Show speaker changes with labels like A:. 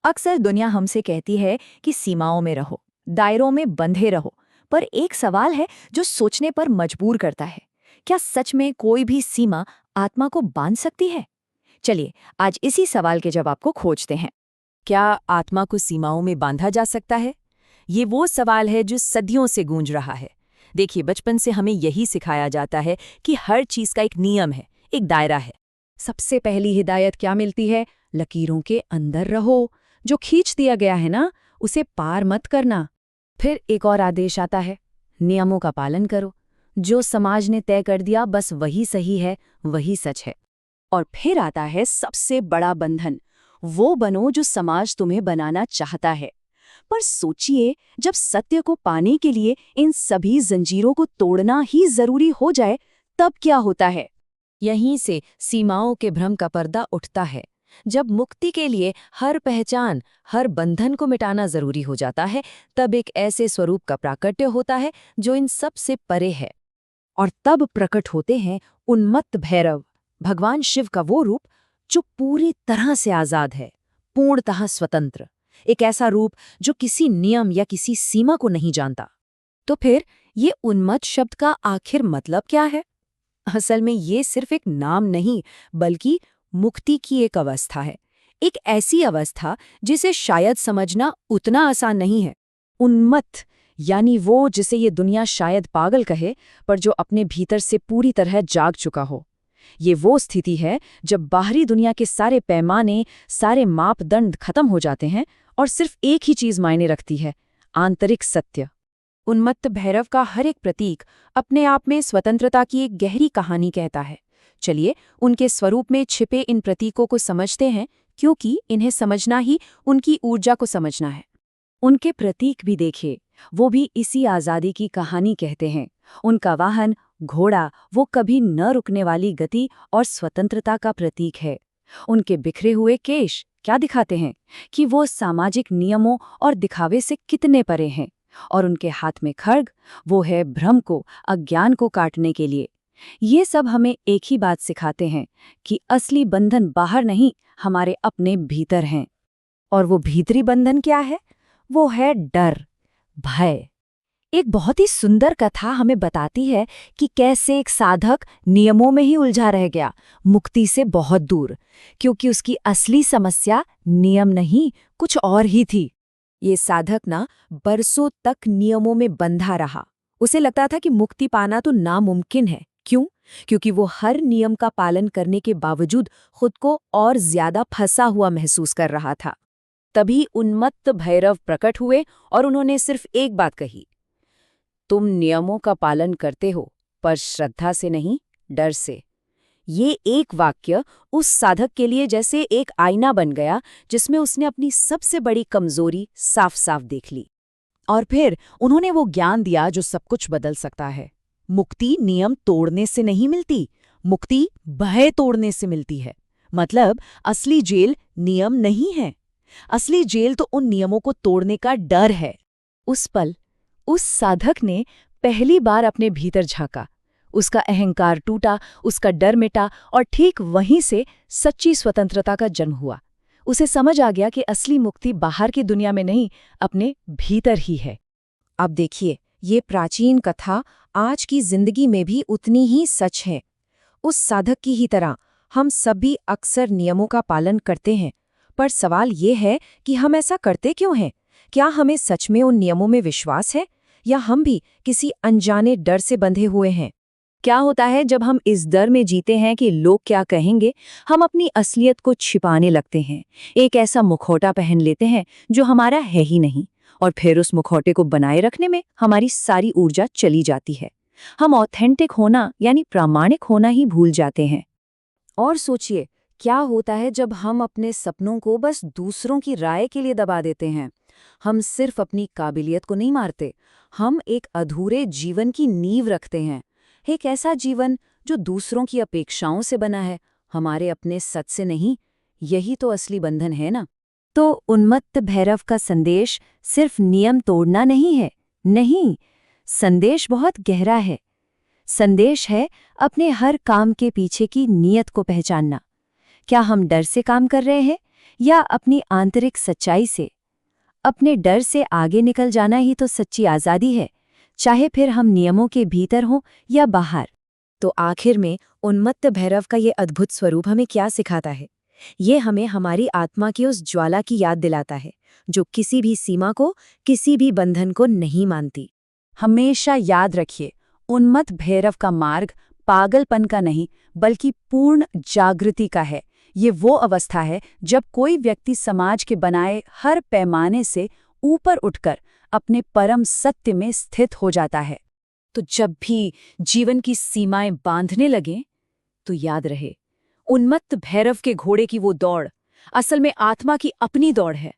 A: अक्सर दुनिया हमसे कहती है कि सीमाओं में रहो, दायरों में बंधे रहो, पर एक सवाल है जो सोचने पर मजबूर करता है। क्या सच में कोई भी सीमा आत्मा को बांध सकती है? चलिए, आज इसी सवाल के जवाब को खोजते हैं।
B: क्या आत्मा को सीमाओं में बांधा जा सकता है? ये वो सवाल है जो सदियों से गूंज रहा है। देखिए, बचपन से हमें यही सिखाया जाता है कि हर चीज का एक नियम है, एक दायरा है।
C: सबसे पहली हिदायत क्या मिलती है? लकीरों के अंदर रहो। जो खींच दिया गया है ना, उसे पार मत करना। फिर एक और आदेश आता है, नियमों का पालन करो। जो समाज ने तय कर दिया बस वही सही है, वही सच है। और फिर आता है सबसे बड़ा बंधन, वो बनो जो समाज तुम्हें बनाना चाहता है। पर सोचिए, जब सत्य को पाने के लिए इन सभी जंजीरों को तोड़ना ही जरूरी हो जाए, तब क्या होता है? यहीं से सीमाओं के भ्रम का पर्दा उठता है। जब मुक्ति के लिए हर पहचान, हर बंधन को मिटाना जरूरी हो जाता है, तब एक ऐसे स्वरूप का प्राकट्य होता है जो इन सब से परे है। और तब प्रकट होते हैं उन्मत्त भैरव, भगवान शिव का वो रूप जो पूरी तरह से आजाद है, पूर्णतः स्वतंत्र। एक ऐसा रूप जो किसी नियम या किसी सीमा को नहीं जानता। तो फिर ये उन्मत्त शब्द का आखिर मतलब क्या है? असल में ये सिर्फ एक नाम नहीं, बल्कि मुक्ति की एक अवस्था है। एक ऐसी अवस्था जिसे शायद समझना उतना आसान नहीं है। उन्मत्त यानी वो जिसे ये दुनिया शायद पागल कहे, पर जो अपने भीतर से पूरी तरह जाग चुका हो। ये वो स्थिति है जब बाहरी दुनिया के सारे पैमाने, सारे मापदंड खत्म हो जाते हैं और सिर्फ एक ही चीज मायने रखती है, आंतरिक सत्य। उन्मत्त भैरव का हर एक प्रतीक अपने आप में स्वतंत्रता की एक गहरी कहानी कहता है। चलिए, उनके स्वरूप में छिपे इन प्रतीकों को समझते हैं, क्योंकि इन्हें समझना ही उनकी ऊर्जा को समझना है। उनके प्रतीक भी देखिए, वो भी इसी आज़ादी की कहानी कहते हैं। उनका वाहन घोड़ा वो कभी न रुकने वाली गति और स्वतंत्रता का प्रतीक है। उनके बिखरे हुए केश क्या दिखाते हैं कि वो सामाजिक नियमों और दिखावे से कितने परे हैं। और उनके हाथ में खड्ग, वो है भ्रम को, अज्ञान को काटने के लिए। ये सब हमें एक ही बात सिखाते हैं कि असली बंधन बाहर नहीं, हमारे अपने भीतर हैं। और वो भीतरी बंधन क्या है? वो है डर, भय। एक बहुत ही सुंदर कथा हमें बताती है कि कैसे एक साधक नियमों में ही उलझा रह गया, मुक्ति से बहुत दूर, क्योंकि उसकी असली समस्या नियम नहीं, कुछ और ही थी। ये साधक ना बरसों तक नियमों में बंधा रहा। उसे लगता था कि मुक्ति पाना तो नामुमकिन है। क्यों? क्योंकि वो हर नियम का पालन करने के बावजूद खुद को और ज्यादा फंसा हुआ महसूस कर रहा था। तभी उन्मत्त भैरव प्रकट हुए और उन्होंने सिर्फ एक बात कही, तुम नियमों का पालन करते हो, पर श्रद्धा से नहीं, डर से। ये एक वाक्य उस साधक के लिए जैसे एक आईना बन गया, जिसमें उसने अपनी सबसे बड़ी कमजोरी साफ साफ देख ली। और फिर उन्होंने वो ज्ञान दिया जो सब कुछ बदल सकता है। मुक्ति नियम तोड़ने से नहीं मिलती, मुक्ति भय तोड़ने से मिलती है। मतलब असली जेल नियम नहीं है, असली जेल तो उन नियमों को तोड़ने का डर है। उस पल उस साधक ने पहली बार अपने भीतर झांका, उसका अहंकार टूटा, उसका डर मिटा, और ठीक वहीं से सच्ची स्वतंत्रता का जन्म हुआ। उसे समझ आ गया कि असली मुक्ति बाहर की दुनिया में नहीं, अपने भीतर ही है। अब देखिए, ये प्राचीन कथा आज की जिंदगी में भी उतनी ही सच है। उस साधक की ही तरह हम सभी अक्सर नियमों का पालन करते हैं, पर सवाल ये है कि हम ऐसा करते क्यों हैं? क्या हमें सच में उन नियमों में विश्वास है, या हम भी किसी अनजाने डर से बंधे हुए हैं? क्या होता है जब हम इस डर में जीते हैं कि लोग क्या कहेंगे, हम अपनी असलियत को छिपाने लगते हैं, एक ऐसा मुखौटा पहन लेते हैं जो हमारा है ही नहीं, और फिर उस मुखौटे को बनाए रखने में हमारी सारी ऊर्जा चली जाती है। हम ऑथेंटिक होना यानी प्रामाणिक होना ही भूल जाते हैं। और सोचिए, क्या होता है जब हम अपने सपनों को बस दूसरों की राय के लिए दबा देते हैं? हम सिर्फ अपनी काबिलियत को नहीं मारते, हम एक अधूरे जीवन की नींव रखते हैं। एक ऐसा जीवन जो दूसरों की अपेक्षाओं से बना है, हमारे अपने सच से नहीं। यही तो असली बंधन है ना। तो उन्मत्त भैरव का संदेश सिर्फ नियम तोड़ना नहीं है, नहीं, संदेश बहुत गहरा है। संदेश है अपने हर काम के पीछे की नीयत को पहचानना। क्या हम डर से काम कर रहे हैं,
A: या अपनी आंतरिक सच्चाई से? अपने डर से आगे निकल जाना ही तो सच्ची आज़ादी है, चाहे फिर हम नियमों के भीतर हों या बाहर। तो आखिर में उन्मत्त भैरव का ये अद्भुत स्वरूप हमें क्या सिखाता है? ये हमें हमारी आत्मा की उस ज्वाला की याद दिलाता है, जो किसी भी सीमा को, किसी भी बंधन को नहीं मानती।
C: हमेशा याद रखिए, उन्मत्त भैरव का मार्ग पागलपन का नहीं, बल्कि पूर्ण जागृति का है। ये वो अवस्था है जब कोई व्यक्ति समाज के बनाए हर पैमाने से ऊपर उठकर अपने परम सत्य में स्थित हो जाता है।
A: तो जब भी जीवन की सीमाएं बांधने लगें, तो याद रहे, उन्मत्त भैरव के घोड़े की वो दौड़ असल में आत्मा की अपनी दौड़ है।